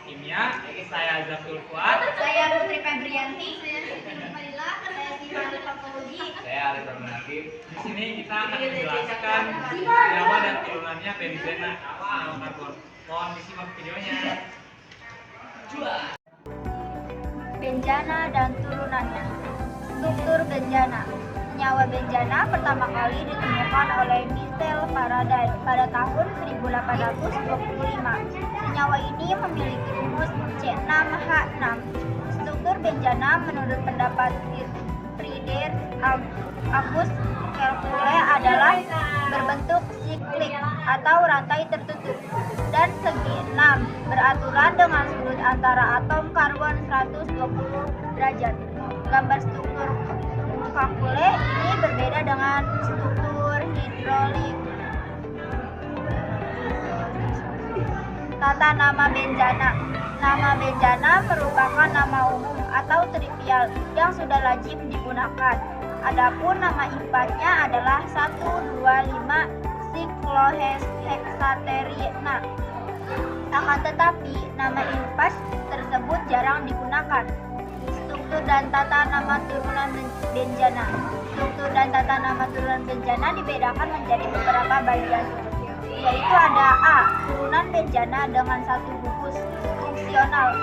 Kimia. Saya Zafrul Fuad. Saya Putri Febrianti. Saya Siti Nurmalila. Saya Simani Pakologi. Saya Arif Rahmanafif. Di sini kita akan menjelaskan senyawa dan turunannya benzena. Mohon disimak videonya. Benzena dan turunannya. Struktur benzena. Senyawa benzena pertama kali ditemukan oleh Michel Faraday pada tahun 1825. Senyawa ini memiliki rumus C6H6. Struktur benzena menurut pendapat Friedrich August Kekule adalah berbentuk siklik atau rantai tertutup dan segi 6 beraturan dengan sudut antara atom karbon 120 derajat. Gambar struktur Kekule ini berbeda dengan struktur hidrolik. Tata nama benzena. Nama benzena merupakan nama umum atau trivial yang sudah lazim digunakan. Adapun nama IPA-nya adalah 1,2,5 sikloheksaterina. Akan tetapi nama IPAS tersebut jarang digunakan. Struktur dan tata nama turunan benzena. Struktur dan tata nama turunan benzena dibedakan menjadi beberapa bagian, yaitu ada A. Turunan benzena dengan satu gugus fungsional.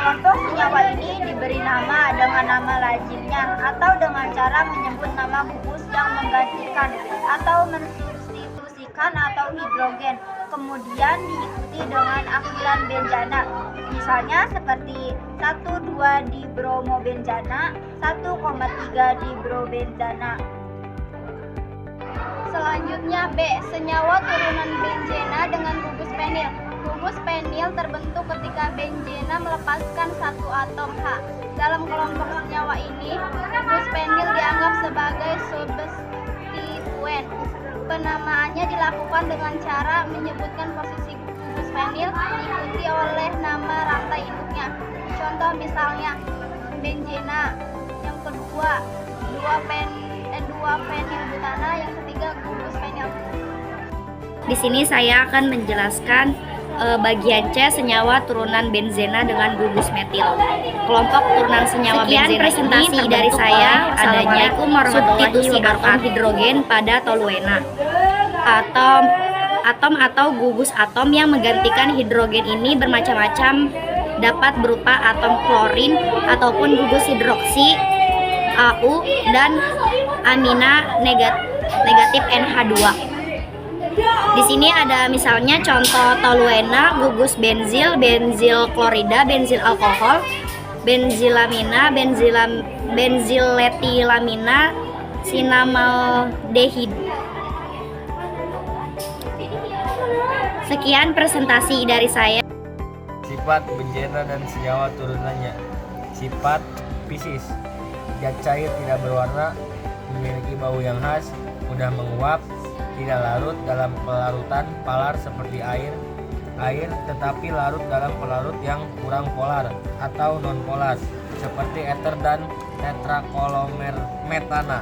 Kelompok senyawa ini diberi nama dengan nama lazimnya atau dengan cara menyebut nama gugus yang menggantikan atau mensubstitusikan atau hidrogen, kemudian diikuti dengan akhilan benzena. Misalnya seperti 1,2-dibromobenzana, 1,3-dibrobenzana. Selanjutnya B. Senyawa turunan benzena dengan gugus penil. Gugus penil terbentuk ketika benzena melepaskan satu atom H. Dalam kelompok senyawa ini, gugus penil dianggap sebagai substituen. Penamaannya dilakukan dengan cara menyebutkan posisi gugus penil diikuti oleh nama rantai induknya. Contoh misalnya benzena, yang kedua 2-fenilbutana, yang ketiga gugus penil. Di sini saya akan menjelaskan bagian C, senyawa turunan benzena dengan gugus metil. Kelompok turunan senyawa benzena presentasi ini dari saya adanya substitusi atom hidrogen pada toluena. Atom atau gugus atom yang menggantikan hidrogen ini bermacam-macam, dapat berupa atom klorin ataupun gugus hidroksi AU dan amina negatif NH2. Di sini ada misalnya contoh toluena, gugus benzil, benzil klorida, benzil alkohol, benzilamina, benziletilamina, sinamaldehid. Sekian presentasi dari saya. Sifat benzena dan senyawa turunannya. Sifat Pisces. Zat cair tidak berwarna, memiliki bau yang khas, mudah menguap, tidak larut dalam pelarutan polar seperti air, tetapi larut dalam pelarut yang kurang polar atau non-polar seperti ether dan tetrakolomer metana.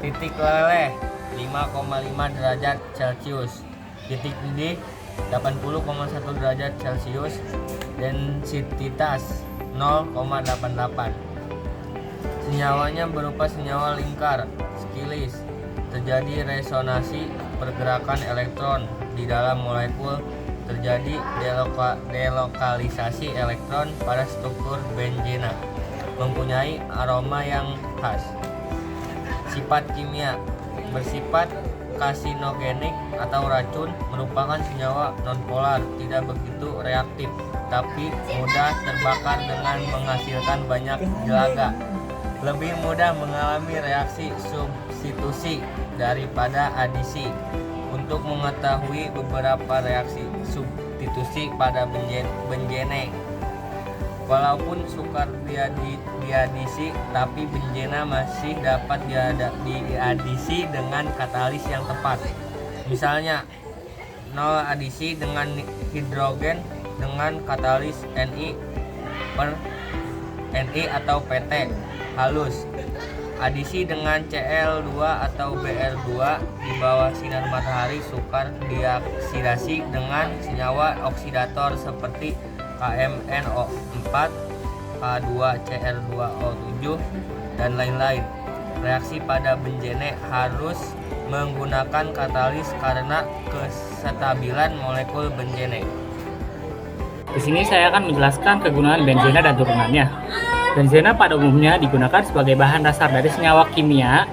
Titik leleh 5,5 derajat Celcius. Titik didih 80,1 derajat Celcius. Densitas 0,88. Senyawanya berupa senyawa lingkar, skilis. Terjadi resonansi pergerakan elektron di dalam molekul, terjadi delokalisasi elektron pada struktur benzena, mempunyai aroma yang khas. Sifat kimia bersifat karsinogenik atau racun, merupakan senyawa nonpolar, tidak begitu reaktif, tapi mudah terbakar dengan menghasilkan banyak gelagat. Lebih mudah mengalami reaksi substitusi daripada adisi. Untuk mengetahui beberapa reaksi substitusi pada benzene, walaupun sukar diadisi, tapi benzena masih dapat diadisi dengan katalis yang tepat. Misalnya 0 adisi dengan hidrogen dengan katalis Ni per Ni atau PT halus. Adisi dengan Cl2 atau Br2 di bawah sinar matahari sukar dioksidasi dengan senyawa oksidator seperti KMNO4, K2CR2O7, dan lain-lain. Reaksi pada benzene harus menggunakan katalis karena kestabilan molekul benzene. Di sini saya akan menjelaskan kegunaan benzena dan turunannya. Benzena pada umumnya digunakan sebagai bahan dasar dari senyawa kimia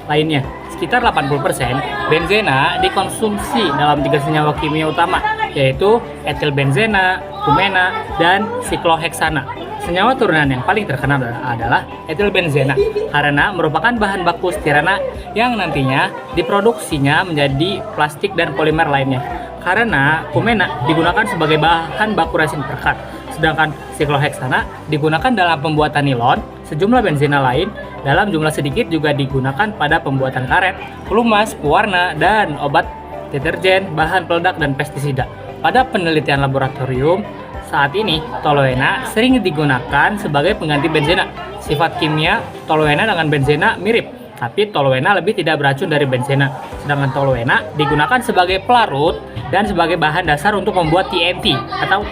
lainnya. Sekitar 80% benzena dikonsumsi dalam 3 senyawa kimia utama, yaitu etilbenzena, kumena, dan sikloheksana. Senyawa turunan yang paling terkenal adalah etilbenzena karena merupakan bahan baku stirena yang nantinya diproduksinya menjadi plastik dan polimer lainnya. Karena kumena digunakan sebagai bahan baku resin perekat, sedangkan sikloheksana digunakan dalam pembuatan nilon. Sejumlah benzena lain dalam jumlah sedikit juga digunakan pada pembuatan karet, pelumas, pewarna, dan obat deterjen, bahan peledak, dan pestisida. Pada penelitian laboratorium saat ini, toluena sering digunakan sebagai pengganti benzena. Sifat kimia toluena dengan benzena mirip, tapi toluena lebih tidak beracun dari benzena. Sedangkan toluena digunakan sebagai pelarut dan sebagai bahan dasar untuk membuat TNT atau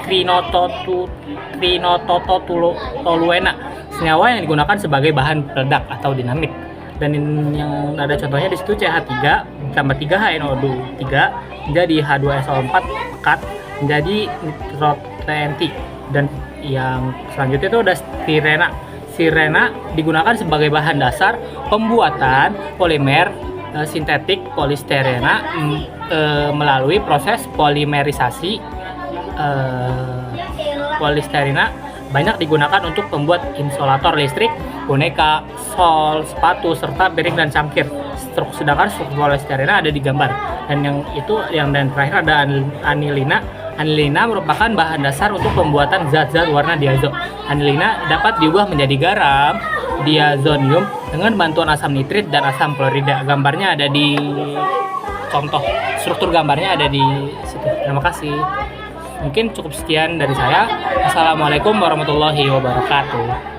trinototoluena, senyawa yang digunakan sebagai bahan peledak atau dinamit. Dan yang ada contohnya di situ CH3 ditambah 3HNO3 menjadi H2SO4 pekat menjadi nitro TNT. Dan yang selanjutnya itu ada stirena. Stirena digunakan sebagai bahan dasar pembuatan polimer sintetik polistirena melalui proses polimerisasi. Polistirena banyak digunakan untuk membuat insolator listrik, boneka, sol, sepatu, serta piring dan cangkir. Sedangkan struktur polistirena ada di gambar. Dan yang terakhir ada anilina. Anilina merupakan bahan dasar untuk pembuatan zat-zat warna diazo. Anilina dapat diubah menjadi garam, diazonium dengan bantuan asam nitrit dan asam klorida. Gambarnya ada di contoh, struktur gambarnya ada di situ. Terima kasih. Mungkin cukup sekian dari saya. Assalamualaikum warahmatullahi wabarakatuh.